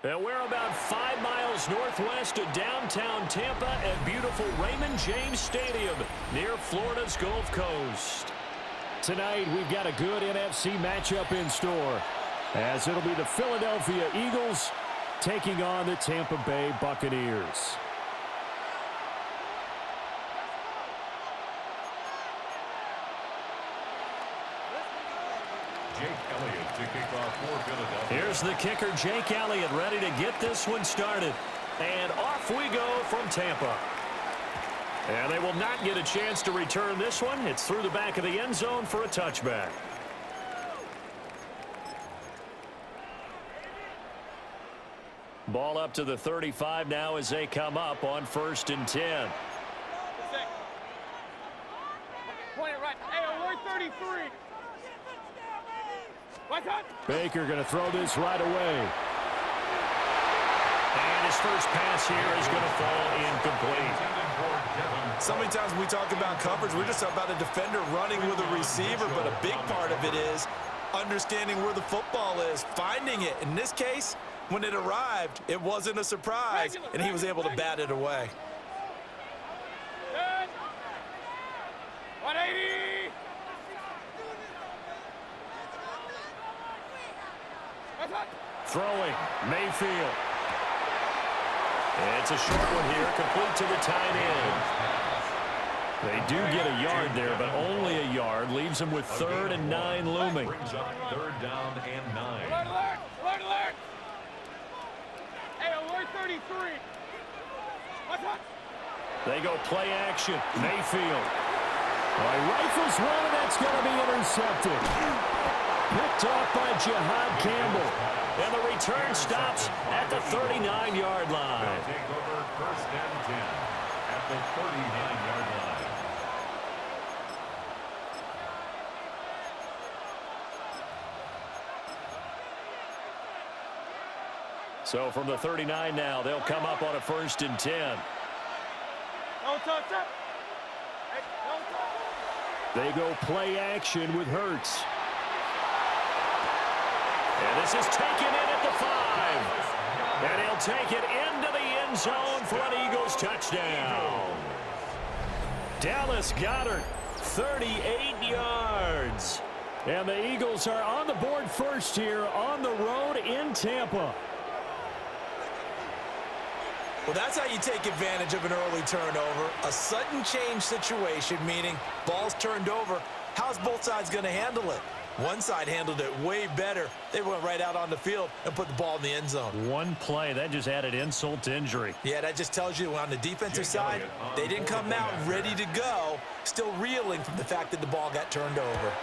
And we're about 5 miles northwest of downtown Tampa at beautiful Raymond James Stadium near Florida's Gulf Coast. Tonight, we've got a good NFC matchup in store, as it'll be the Philadelphia Eagles taking on the Tampa Bay Buccaneers. Here's the kicker, Jake Elliott, ready to get this one started. And off we go from Tampa. And they will not get a chance to return this one. It's through the back of the end zone for a touchback. Ball up to the 35 now as they come up on 1st and 10. Point it right. Hey, alert 33. Baker going to throw this right away. And his first pass here is going to fall incomplete. So many times when we talk about coverage, we're just about a defender running with a receiver, but a big part of it is understanding where the football is, finding it. In this case, when it arrived, it wasn't a surprise, and he was able to bat it away. 180. Throwing, Mayfield. It's a short one here, complete to the tight end. They do get a yard there, but only a yard. Leaves them with 3rd and 9 looming. Brings up 3rd down and 9. Alert, alert, alert, alert. Hey, alert 33. They go play action. Mayfield. Rifles one, and that's going to be intercepted. Picked off by Jihad Campbell. And the return stops at the 39-yard line. Take over 1st and 10 at the 39-yard line. So from the 39 now, they'll come up on a 1st and 10. Don't touch it. Hey, don't touch it. They go play action with Hurts. And this is taken in at the 5. And he'll take it into the end zone for an Eagles touchdown. Dallas Goedert, 38 yards. And the Eagles are on the board first here on the road in Tampa. Well, that's how you take advantage of an early turnover. A sudden change situation, meaning ball's turned over. How's both sides going to handle it? One side handled it way better. They went right out on the field and put the ball in the end zone. One play, that just added insult to injury. Yeah, that just tells you on the defensive side, they didn't come out ready to go, still reeling from the fact that the ball got turned over.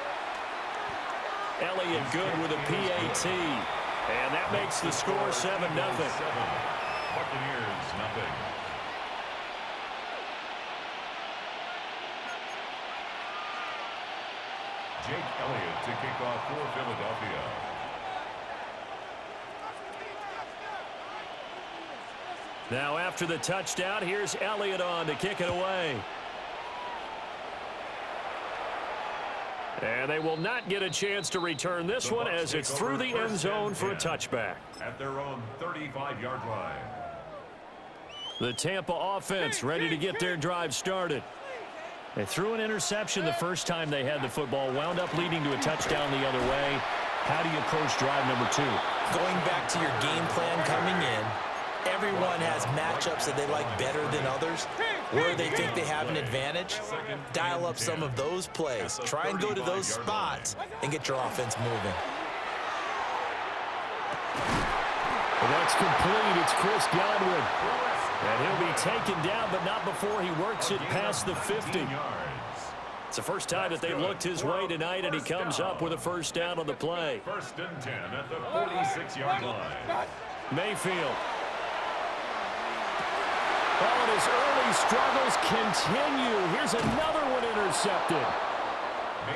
Elliott good with a PAT. And that makes the score 7-0. Buccaneers, nothing. Jake Elliott to kick off for Philadelphia. Now after the touchdown, here's Elliott on to kick it away. And they will not get a chance to return this one as it's through the end zone for a touchback. At their own 35-yard line. The Tampa offense ready to get their drive started. They threw an interception the first time they had the football, wound up leading to a touchdown the other way. How do you approach drive number 2? Going back to your game plan coming in, everyone has matchups that they like better than others. Where they think they have an advantage, dial up some of those plays. Try and go to those spots and get your offense moving. Well, that's complete. It's Chris Godwin. And he'll be taken down, but not before he works it past the 50. It's the first time that they've looked his way tonight, and he comes up with a first down on the play. 1st and 10 at the 46-yard line. Mayfield. Oh, and his early struggles continue. Here's another one intercepted.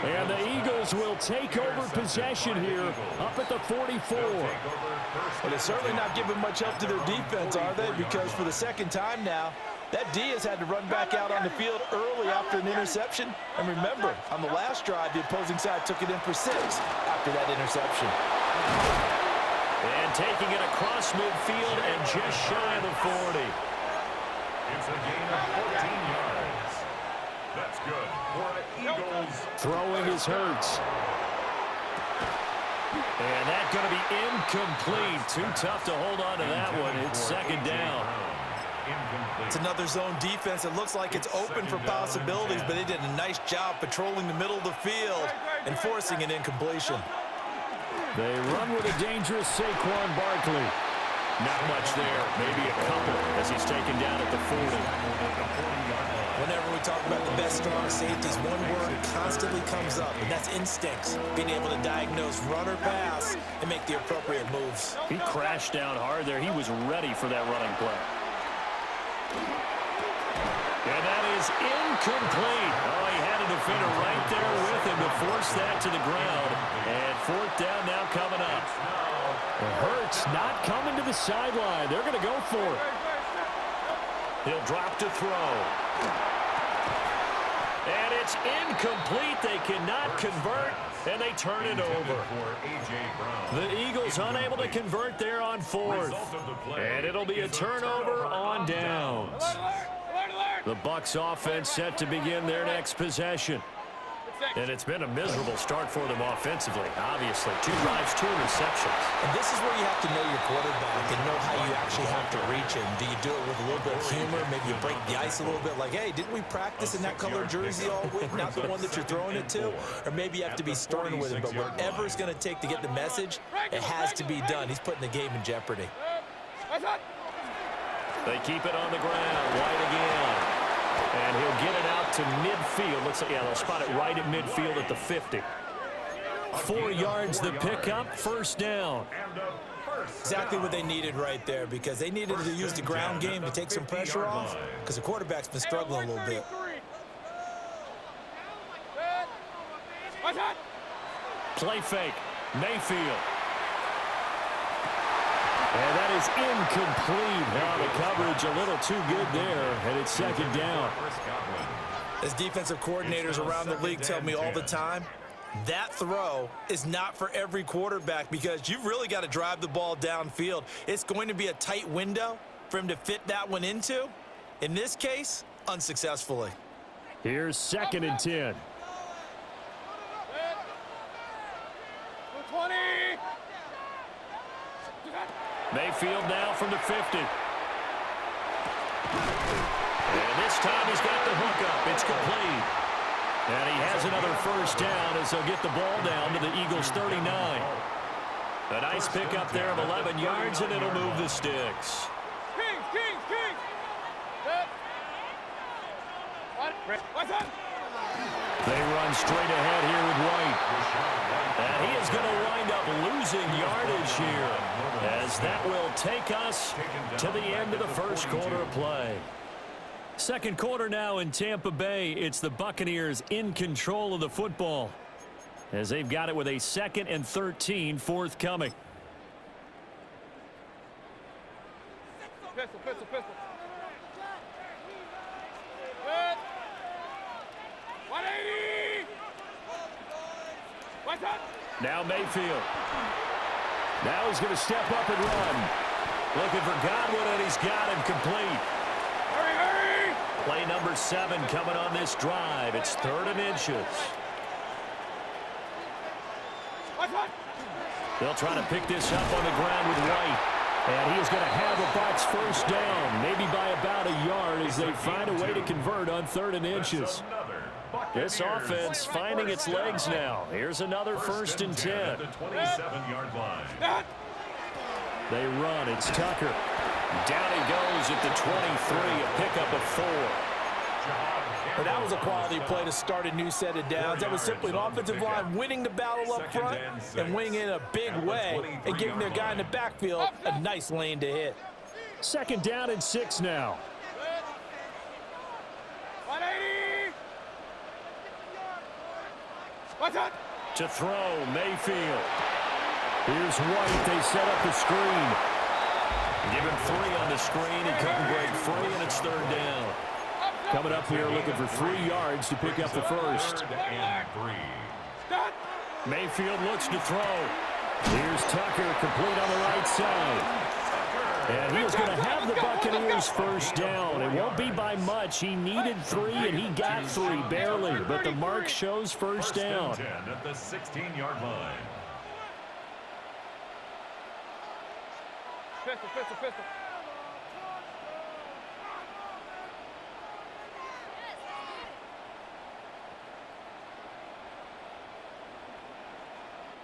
And the Eagles will take over possession here up at the 44. Well, they're certainly not giving much help to their defense, are they? Because for the second time now, that D has had to run back out on the field early after an interception. And remember, on the last drive, the opposing side took it in for 6 after that interception. And taking it across midfield and just shy of the 40. It's a gain of 14 yards. That's good for an Eagles. Throwing is Hurts. And that's going to be incomplete. Too tough to hold on to that one. It's second down. It's another zone defense. It looks like it's open for possibilities, but they did a nice job patrolling the middle of the field and forcing an incompletion. They run with a dangerous Saquon Barkley. Not much there. Maybe a couple as he's taken down at the 40. Whenever we talk about the best strong safeties, one word constantly comes up, and that's instincts. Being able to diagnose run or pass and make the appropriate moves. He crashed down hard there. He was ready for that running play. And that is incomplete. Oh, he had a defender right there with him to force that to the ground. And fourth down now coming up. Hurts not coming to the sideline. They're going to go for it. He'll drop to throw. And it's incomplete. They cannot convert, and they turn it over. The Eagles unable to convert there on fourth. And it'll be a turnover on downs. The Bucs offense set to begin their next possession. And it's been a miserable start for them offensively, obviously. 2 drives, 2 interceptions. And this is where you have to know your quarterback and know how you actually have to reach him. Do you do it with a little bit of humor? Maybe you break the ice a little bit like, hey, didn't we practice in that color jersey all week? Not the one that you're throwing it to? Or maybe you have to be stern with him. But whatever it's going to take to get the message, it has to be done. He's putting the game in jeopardy. They keep it on the ground. White again. And he'll get it out to midfield. Looks like, yeah, they'll spot it right at midfield at the 50. 4 yards the pickup, first down. Exactly what they needed right there, because they needed to use the ground game to take some pressure off, because the quarterback's been struggling a little bit. Play fake. Mayfield. And that is incomplete. Now the coverage a little too good there, and it's second down. As defensive coordinators around the league tell me all the time, that throw is not for every quarterback, because you've really got to drive the ball downfield. It's going to be a tight window for him to fit that one into. In this case, unsuccessfully. Here's second and 10. 20. Mayfield now from the 50. And this time he's got the hook up. It's complete. And he has another first down as they'll get the ball down to the Eagles' 39. A nice pickup there of 11 yards, and it'll move the sticks. King. What's up? They run straight ahead here with White. And he is going to wind up losing yardage here, as that will take us to the end of the first quarter of play. Second quarter now in Tampa Bay. It's the Buccaneers in control of the football, as they've got it with a 2nd and 13 forthcoming. Pistol. Good. Now Mayfield. Now he's going to step up and run. Looking for Godwin, and he's got him complete. Hurry! Play number 7 coming on this drive. It's 3rd and inches. They'll try to pick this up on the ground with White. And he is going to have a Bucs first down, maybe by about a yard, as they find a way to convert on 3rd and inches. This offense finding its legs now. Here's another 1st and 10. At the 27-yard line. They run. It's Tucker. Down he goes at the 23, a pickup of 4. But that was a quality play to start a new set of downs. That was simply an offensive line winning the battle up front and winning it in a big way and giving their guy in the backfield a nice lane to hit. 2nd down and 6 now. 180. What's up? To throw, Mayfield. Here's White. They set up the screen. Give him 3 on the screen. He couldn't break free, and it's 3rd down. Coming up here looking for 3 yards to pick up the first. And 3. Mayfield looks to throw. Here's Tucker, complete on the right side. And he is going to have the Buccaneers first down. It won't be by much. He needed 3, and he got 3, barely. But the mark shows first down. 10 at the 16-yard line. Pistol.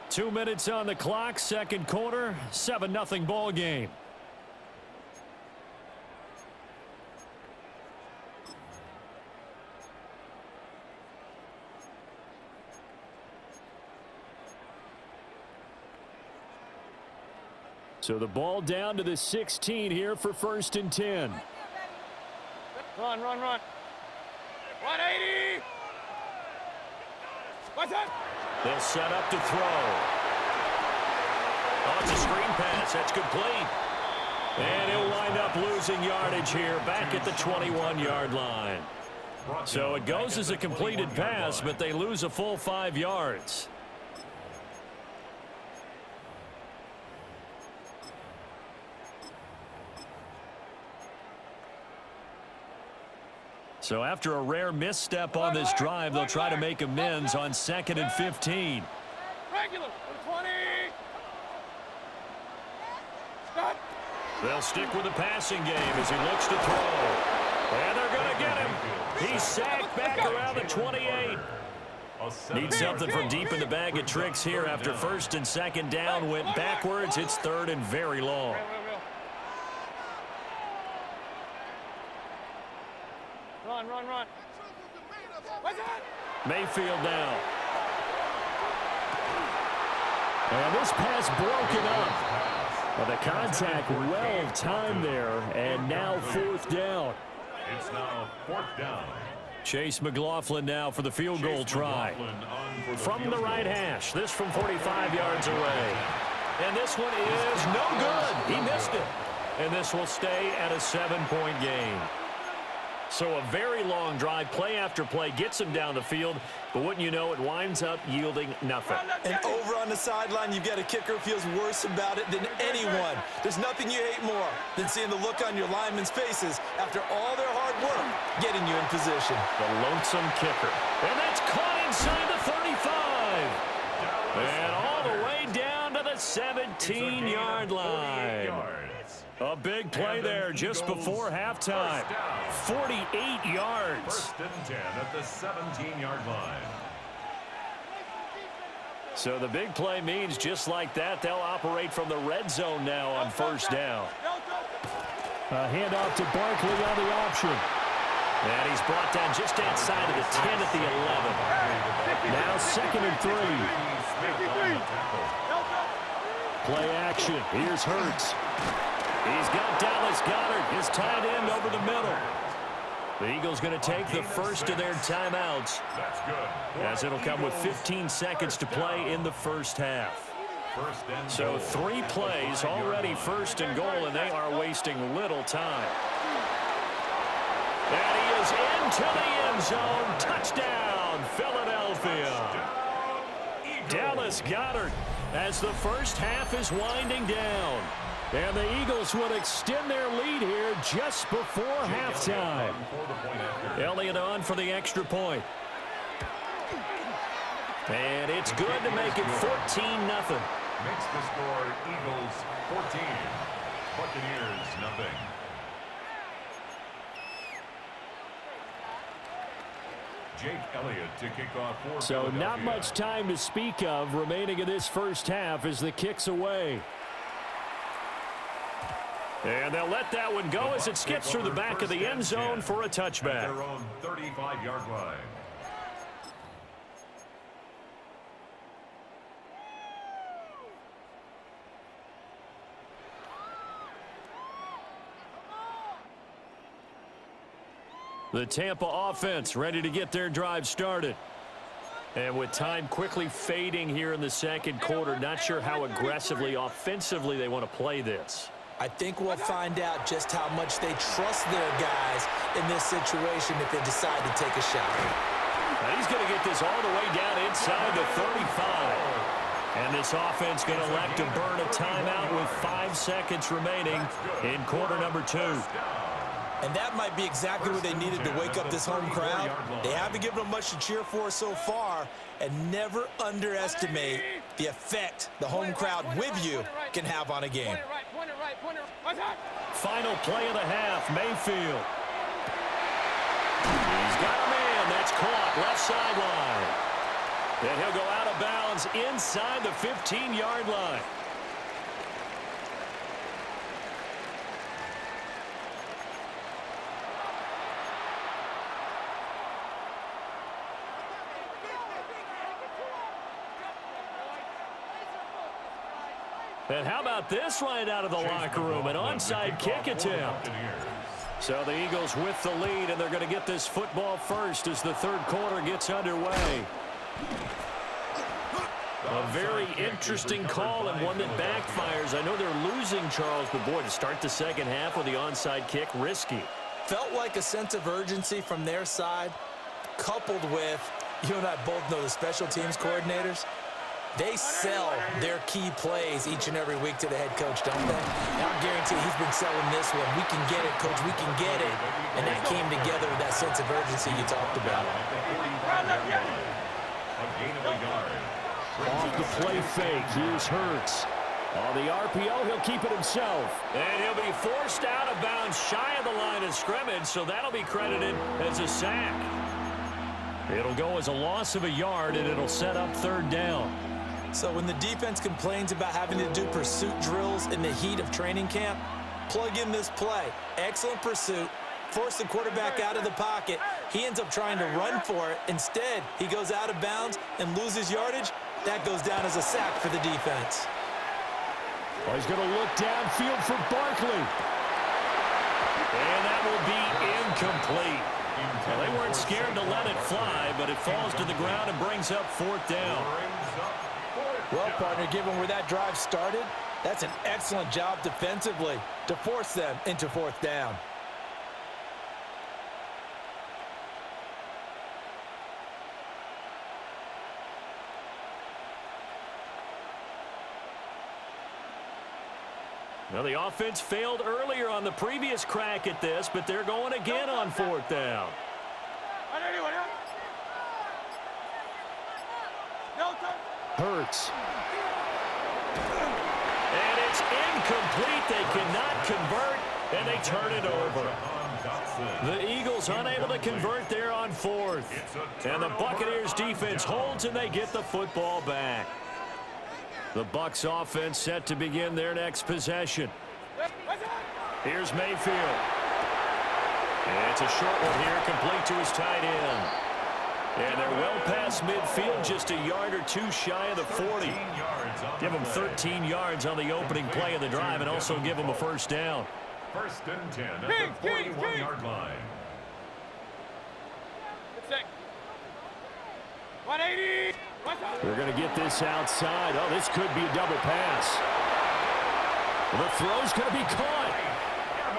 2 minutes on the clock, second quarter, 7-0 ball game. So the ball down to the 16 here for 1st and 10. Run. 180. What's that? They'll set up to throw. Oh, it's a screen pass. That's complete. And he'll wind up losing yardage here back at the 21-yard line. So it goes as a completed pass, but they lose a full 5 yards. So after a rare misstep on this drive, they'll try to make amends on 2nd and 15. Regular. 20. Stop. They'll stick with the passing game as he looks to throw. And they're going to get him. He's sacked back around the 28. Needs something from deep in the bag of tricks here after 1st and 2nd down. Went backwards. It's 3rd and very long. Run. What's that? Mayfield now. And this pass broken up. Well, the contact well timed there, and now 4th down. It's now 4th down. Chase McLaughlin now for the field goal try. From the right hash, this from 45 yards away. And this one is no good. He missed it. And this will stay at a 7-point game. So a very long drive, play after play, gets him down the field, but wouldn't you know, it winds up yielding nothing. And over on the sideline, you've got a kicker who feels worse about it than anyone. There's nothing you hate more than seeing the look on your linemen's faces after all their hard work getting you in position. The lonesome kicker. And that's caught inside the 35. And all the way down to the 17-yard line. A big play there just before halftime. 48 yards. 1st and 10 at the 17-yard line. So the big play means just like that, they'll operate from the red zone now on 1st down. A handoff to Barkley on the option. And he's brought down just outside of the 10 at the 11. Now 2nd and 3. Play action. Here's Hurts. He's got Dallas Goedert, his tight end, over the middle. The Eagles going to take the first of their timeouts, as it'll come with 15 seconds to play in the first half. So 3 plays, already 1st and goal, and they are wasting little time. And he is into the end zone. Touchdown, Philadelphia. Dallas Goedert, as the first half is winding down. And the Eagles would extend their lead here just before halftime. Elliott on for the extra point. And it's good to make it 14-0. Makes the score Eagles 14, Buccaneers nothing. Jake Elliott to kick off for So not much time to speak of remaining in this first half as the kick's away. And they'll let that one go as it skips through the back of the end zone for a touchback. Their own 35-yard line. The Tampa offense ready to get their drive started. And with time quickly fading here in the second quarter, not sure how aggressively, offensively they want to play this. I think we'll find out just how much they trust their guys in this situation if they decide to take a shot. Now he's going to get this all the way down inside the 35. And this offense going to elect to burn a timeout with 5 seconds remaining in quarter number 2. And that might be exactly what they needed to wake up this home crowd. They haven't given them much to cheer for so far, and never underestimate the effect the home crowd with you can have on a game. Final play of the half, Mayfield. He's got a man. That's caught left sideline. And he'll go out of bounds inside the 15-yard line. And how about this right out of the locker room? An onside kick attempt. So the Eagles with the lead, and they're going to get this football first as the third quarter gets underway. A very interesting call and one that backfires. I know they're losing, Charles, but boy, to start the second half with the onside kick, risky. Felt like a sense of urgency from their side, coupled with, you and I both know the special teams coordinators. They sell their key plays each and every week to the head coach, don't they? And I guarantee he's been selling this one. We can get it, coach. We can get it. And that came together with that sense of urgency you talked about. Off the play fake, here's Hurts. On the RPO, he'll keep it himself. And he'll be forced out of bounds shy of the line of scrimmage, so that'll be credited as a sack. It'll go as a loss of a yard, and it'll set up third down. So when the defense complains about having to do pursuit drills in the heat of training camp, plug in this play. Excellent pursuit. Force the quarterback out of the pocket. He ends up trying to run for it. Instead, he goes out of bounds and loses yardage. That goes down as a sack for the defense. Well, he's going to look downfield for Barkley. And that will be incomplete. Well, they weren't scared to let it fly, but it falls to the ground and brings up fourth down. Well, partner, given where that drive started, that's an excellent job defensively to force them into fourth down. Well, the offense failed earlier on the previous crack at this, but they're going again on fourth down. Hurts. And it's incomplete. They cannot convert, and they turn it over. The Eagles unable to convert there on fourth. And the Buccaneers defense holds, and they get the football back. The Bucs offense set to begin their next possession. Here's Mayfield. And it's a short one here, complete to his tight end. And they're well past midfield, just a yard or two shy of the 40. Give them 13 yards on the opening play of the drive and also give them a first down. First and 10 at the 41-yard line. 180. They're going to get this outside. Oh, this could be a double pass. The throw's going to be caught.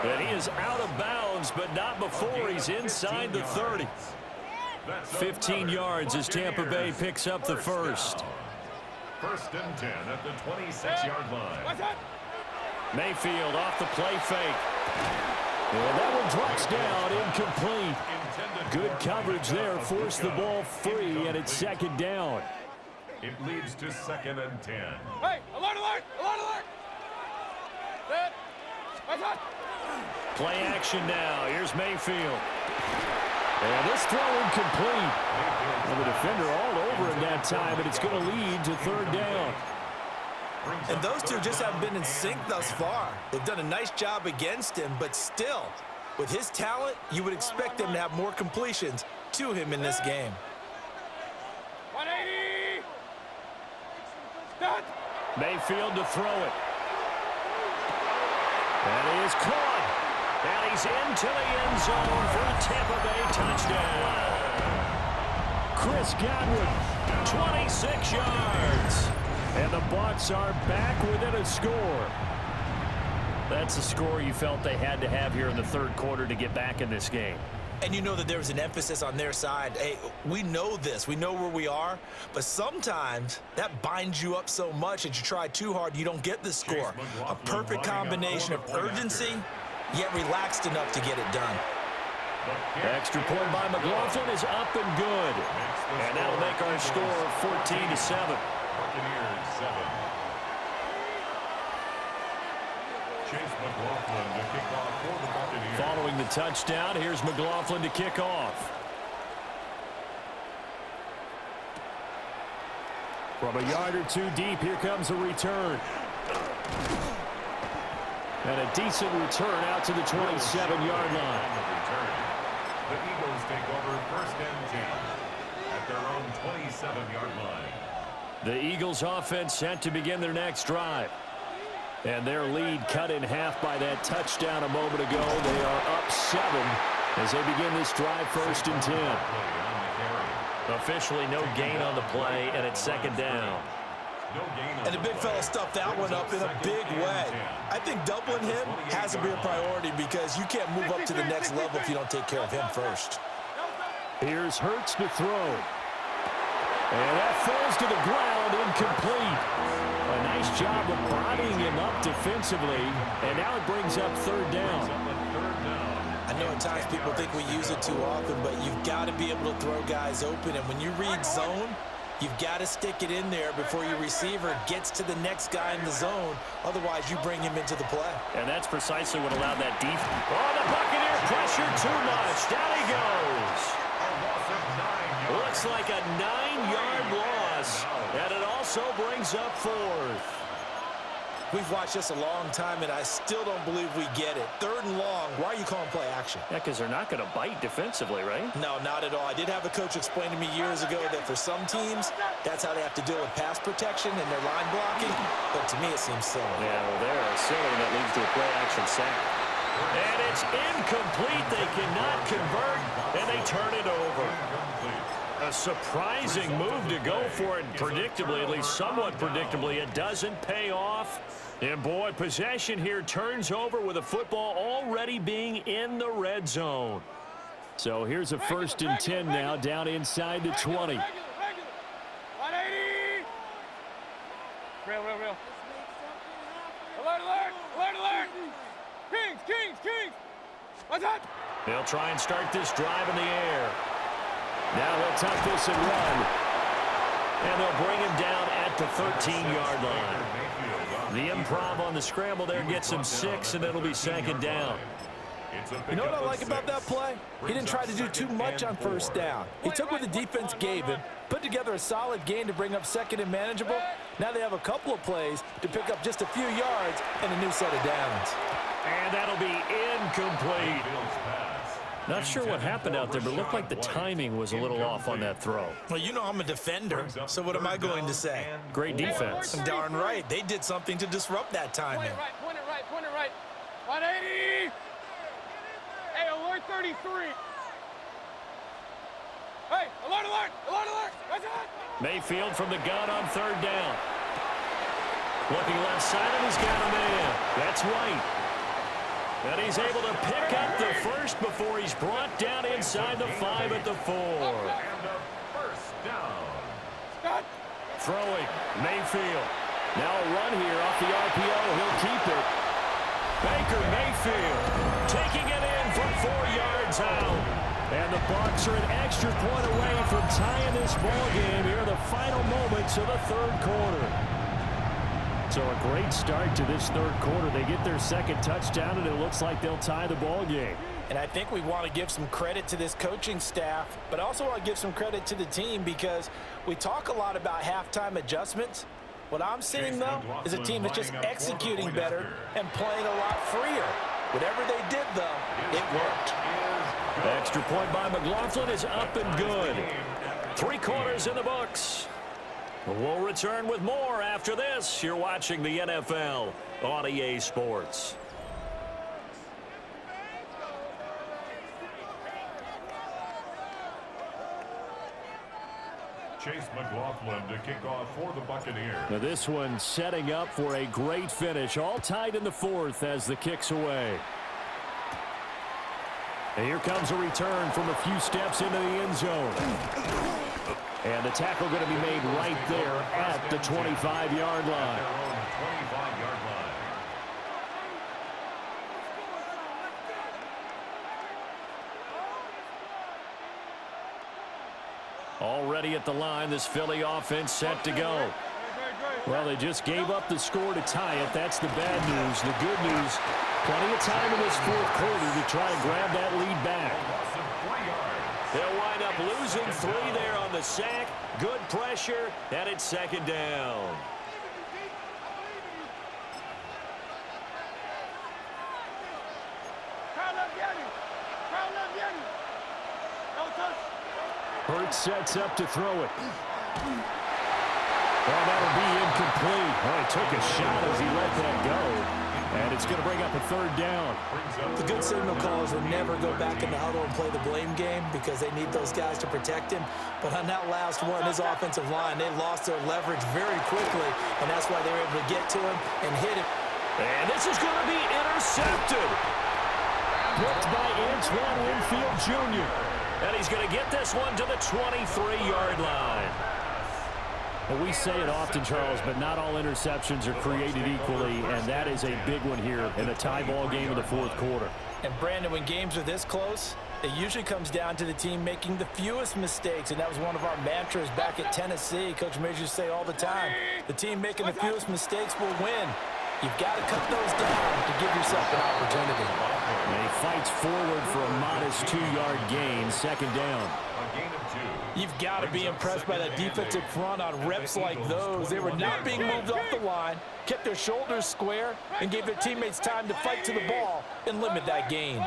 And he is out of bounds, but not before he's inside the 30. 15 yards as Tampa Bay picks up the first. First and 10 at the 26-yard line. Mayfield off the play fake. And that one drops down, incomplete. Good coverage there, forced the ball free, and it's second down. It leads to second and 10. Hey, alert, alert, alert, alert. Play action now. Here's Mayfield. And this throw incomplete. Well, the defender all over him that time, but it's going to lead to third down. And those two just haven't been in sync thus far. They've done a nice job against him, but still, with his talent, you would expect them to have more completions to him in this game. 180. Mayfield to throw it. And he is caught. And he's into the end zone for a Tampa Bay touchdown. Chris Godwin, 26 yards. And the Bucs are back within a score. That's the score you felt they had to have here in the third quarter to get back in this game. And you know that there's an emphasis on their side. Hey, we know this. We know where we are. But sometimes that binds you up so much that you try too hard, you don't get the score. A perfect combination of urgency, yet relaxed enough to get it done. Extra point by McLaughlin is up and good. And that'll make our score 14-7. Buccaneers 7. Chase McLaughlin to kick off for the Buccaneers. Following the touchdown, here's McLaughlin to kick off. From a yard or two deep, here comes a return. And a decent return out to the 27-yard line. The Eagles take over first and 10 at their own 27-yard line. The Eagles offense set to begin their next drive. And their lead cut in half by that touchdown a moment ago. They are up 7 as they begin this drive first and 10. Officially no gain on the play, and it's second down. And the big fella stuffed that one up in a big way. I think doubling him has to be a priority because you can't move up to the next level if you don't take care of him first. Here's Hurts to throw. And that falls to the ground, incomplete. A nice job of bodying him up defensively, and now it brings up third down. I know at times people think we use it too often, but you've got to be able to throw guys open, and when you read zone, you've got to stick it in there before your receiver gets to the next guy in the zone. Otherwise, you bring him into the play. And that's precisely what allowed that defense. Oh, the Buccaneer pressure too much. Down he goes. Looks like a 9-yard loss, and it also brings up fourth. We've watched this a long time, and I still don't believe we get it. Third and long, why are you calling play action? Yeah, because they're not going to bite defensively, right? No, not at all. I did have a coach explain to me years ago that for some teams, that's how they have to deal with pass protection and their line blocking. But to me, it seems silly. Yeah, well, they're silly, and that leads to a play action sack. And it's incomplete. They cannot convert, and they turn it over. A surprising move to go for it predictably, at least somewhat predictably. It doesn't pay off. And, boy, possession here turns over with the football already being in the red zone. So here's a first and 10 now down inside the 20. 180. Real. Alert. Kings. What's that? They'll try and start this drive in the air. Now they'll tuck this and run. And they'll bring him down at the 13-yard line. The improv on the scramble there gets him 6, and it'll be second down. You know what I like about that play? He didn't try to do too much on first down. He took what the defense gave him, put together a solid gain to bring up second and manageable. Now they have a couple of plays to pick up just a few yards and a new set of downs. And that'll be incomplete. Not sure what happened out there, but it looked like the timing was a little off on that throw. Well, you know I'm a defender, so what am I going to say? Great defense. Darn right. They did something to disrupt that timing. Point it right. 180. Hey, alert 33. Hey, alert. What's that? Mayfield from the gun on third down. Looking left side, and he's got a man. That's White. And he's able to pick up the first before he's brought down inside the 5 at the 4. And a first down. Throwing, Mayfield. Now a run here off the RPO. He'll keep it. Baker Mayfield taking it in from 4 yards out. And the Bucs are an extra point away from tying this ball game here in the final moments of the third quarter. So a great start to this third quarter. They get their second touchdown, and it looks like they'll tie the ball game. And I think we want to give some credit to this coaching staff, but also want to give some credit to the team because we talk a lot about halftime adjustments. What I'm seeing, though, is a team that's just executing better and playing a lot freer. Whatever they did, though, it worked. Extra point by McLaughlin is up and good. 3 quarters in the books. We'll return with more after this. You're watching the NFL on EA Sports. Chase McLaughlin to kick off for the Buccaneers. Now this one setting up for a great finish. All tied in the 4th as the kick's away. And here comes a return from a few steps into the end zone. And the tackle going to be made right there at the 25-yard line. Already at the line, this Philly offense set to go. Well, they just gave up the score to tie it. That's the bad news. The good news, plenty of time in this fourth quarter to try and grab that lead back. They'll wind up losing 3 there on the sack. Good pressure, and it's second down. Hurts sets up to throw it. Well, that'll be incomplete. Well, he took a shot as he let that go. And it's going to bring up a third down. The good signal callers will never go back in the huddle and play the blame game because they need those guys to protect him. But on that last one, his offensive line, they lost their leverage very quickly, and that's why they were able to get to him and hit him. And this is going to be intercepted. Picked by Antoine Winfield Jr. And he's going to get this one to the 23-yard line. Well, we say it often, Charles, but not all interceptions are created equally, and that is a big one here in a tie ball game in the fourth quarter. And, Brandon, when games are this close, it usually comes down to the team making the fewest mistakes, and that was one of our mantras back at Tennessee. Coach Majors used to say all the time, the team making the fewest mistakes will win. You've got to cut those down to give yourself an opportunity. And he fights forward for a modest 2-yard gain, second down. You've got to be impressed by that defensive front on reps like those. They were not being moved off the line, kept their shoulders square, and gave their teammates time to fight to the ball and limit that gain.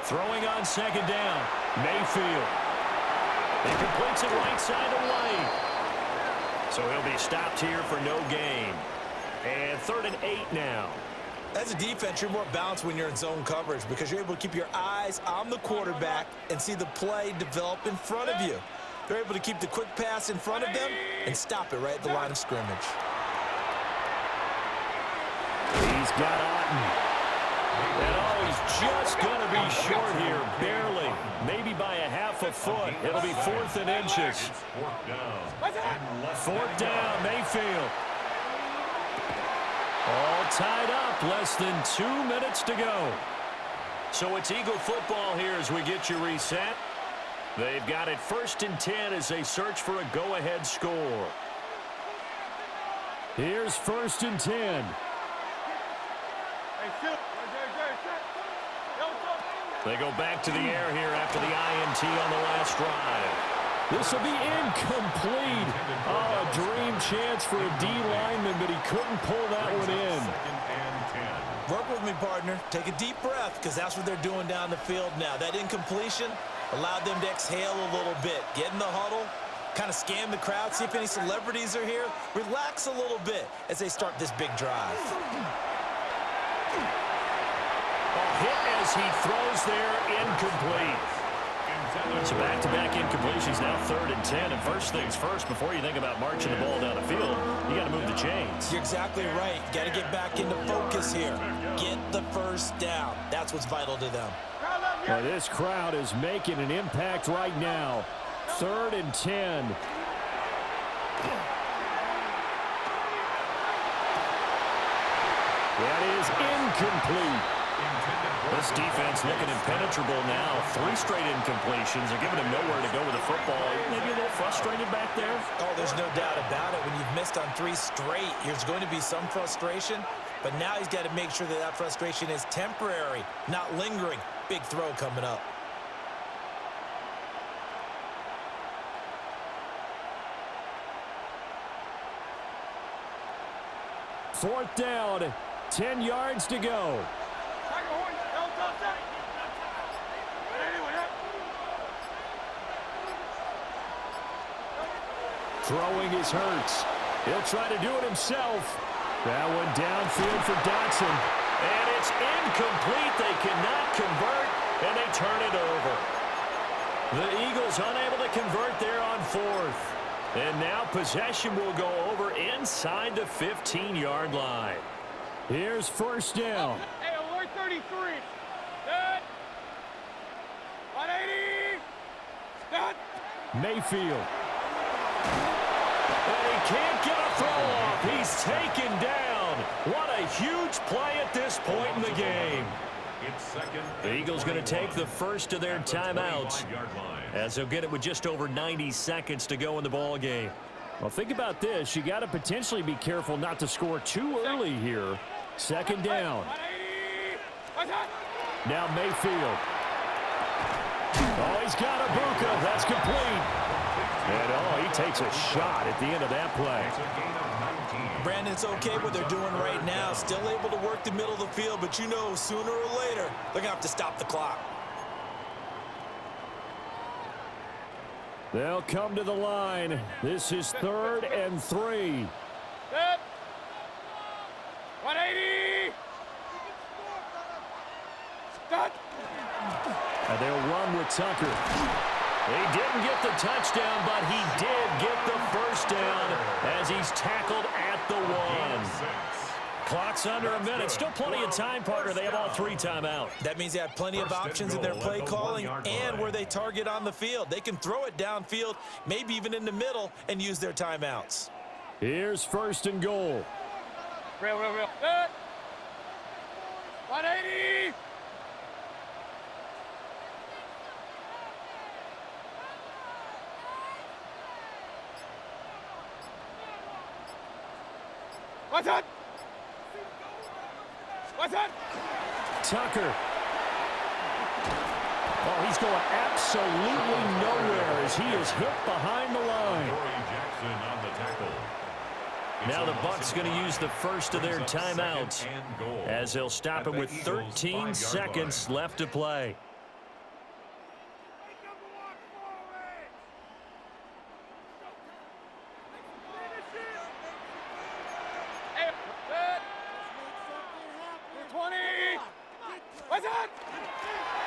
Throwing on second down, Mayfield. He completes it right side of lane. So he'll be stopped here for no gain. And 3rd and 8 now. As a defense, you're more balanced when you're in zone coverage because you're able to keep your eyes on the quarterback and see the play develop in front of you. They're able to keep the quick pass in front of them and stop it right at the line of scrimmage. He's got Otten. And he's just going to be short here, barely. Maybe by a half a foot. It'll be 4th and inches. 4th down, Mayfield. All tied up, less than 2 minutes to go. So it's Eagle football here as we get you reset. They've got it 1st and 10 as they search for a go-ahead score. Here's 1st and 10. They go back to the air here after the INT on the last drive. This will be incomplete. Oh, a dream chance for a D lineman, but he couldn't pull that one in. Work with me, partner. Take a deep breath because that's what they're doing down the field now. That incompletion allowed them to exhale a little bit. Get in the huddle, kind of scan the crowd, see if any celebrities are here. Relax a little bit as they start this big drive. A hit as he throws there, incomplete. So back-to-back incompletions, now 3rd and 10. And first things first, before you think about marching the ball down the field, you got to move the chains. You're exactly right. Got to get back into focus here. Get the first down. That's what's vital to them. Well, this crowd is making an impact right now. 3rd and 10. That is incomplete. This defense looking impenetrable now. 3 straight incompletions. They're giving him nowhere to go with the football. Maybe a little frustrated back there. Oh, there's no doubt about it. When you've missed on 3 straight, there's going to be some frustration. But now he's got to make sure that that frustration is temporary, not lingering. Big throw coming up. Fourth down, 10 yards to go. Throwing is Hurts. He'll try to do it himself. That one downfield for Dotson. And it's incomplete. They cannot convert, and they turn it over. The Eagles unable to convert there on 4th. And now possession will go over inside the 15-yard line. Here's 1st down. Hey, alert 33. Good. Mayfield. And he can't get a throw off. He's taken down. What a huge play at this point in the game. The Eagles going to take the first of their timeouts as they'll get it with just over 90 seconds to go in the ball game. Well, think about this. You got to potentially be careful not to score too early here. Second down. Now Mayfield. Oh, he's got a Ibuka. That's complete. And, oh, he takes a shot at the end of that play. Brandon, it's okay what they're doing right now. Still able to work the middle of the field, but you know sooner or later they're going to have to stop the clock. They'll come to the line. This is 3rd and 3. Set. 180. Stop. And they'll run with Tucker. He didn't get the touchdown, but he did get the first down as he's tackled at the 1. Clock's under a minute. Still plenty of time, partner. They have all 3 timeouts. That means they have plenty of options in their play calling and where they target on the field. They can throw it downfield, maybe even in the middle, and use their timeouts. Here's 1st and goal. Real. Set. 180. What's that? What's that? Tucker. Oh, he's going absolutely nowhere as he is hit behind the line. Now the Bucs going to use the first of their timeouts as they'll stop it with 13 seconds left to play.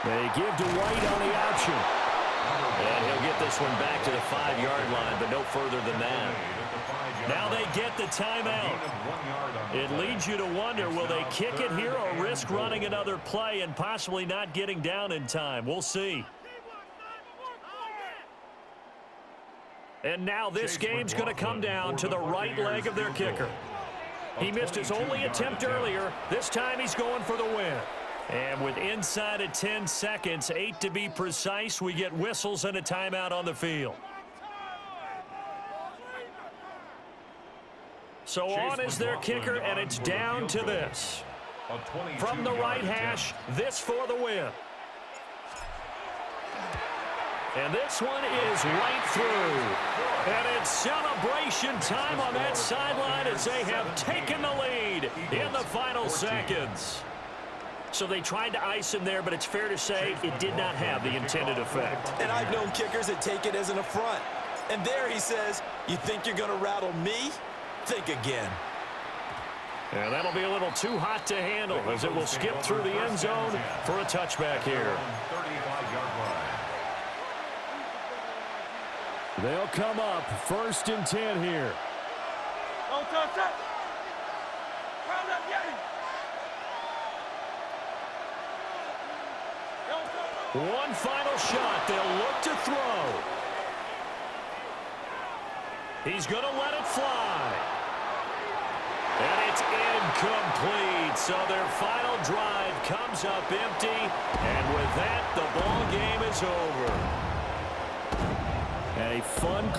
They give to White on the option. And he'll get this one back to the 5-yard line, but no further than that. Now they get the timeout. It leads you to wonder, will they kick it here or risk running another play and possibly not getting down in time? We'll see. And now this game's going to come down to the right leg of their kicker. He missed his only attempt earlier. This time he's going for the win. And with inside of 10 seconds, 8 to be precise, we get whistles and a timeout on the field. So on is their kicker, and it's down to this. From the right hash, this for the win. And this one is right through. And it's celebration time on that sideline as they have taken the lead in the final seconds. So they tried to ice him there, but it's fair to say it did not have the intended effect. And I've known kickers that take it as an affront. And there he says, you think you're going to rattle me? Think again. And that'll be a little too hot to handle as it will skip through the end zone for a touchback here. They'll come up 1st and 10 here. Don't touch that. Round up, yeah. One final shot. They'll look to throw. He's going to let it fly. And it's incomplete. So their final drive comes up empty. And with that, the ball game is over. And a fun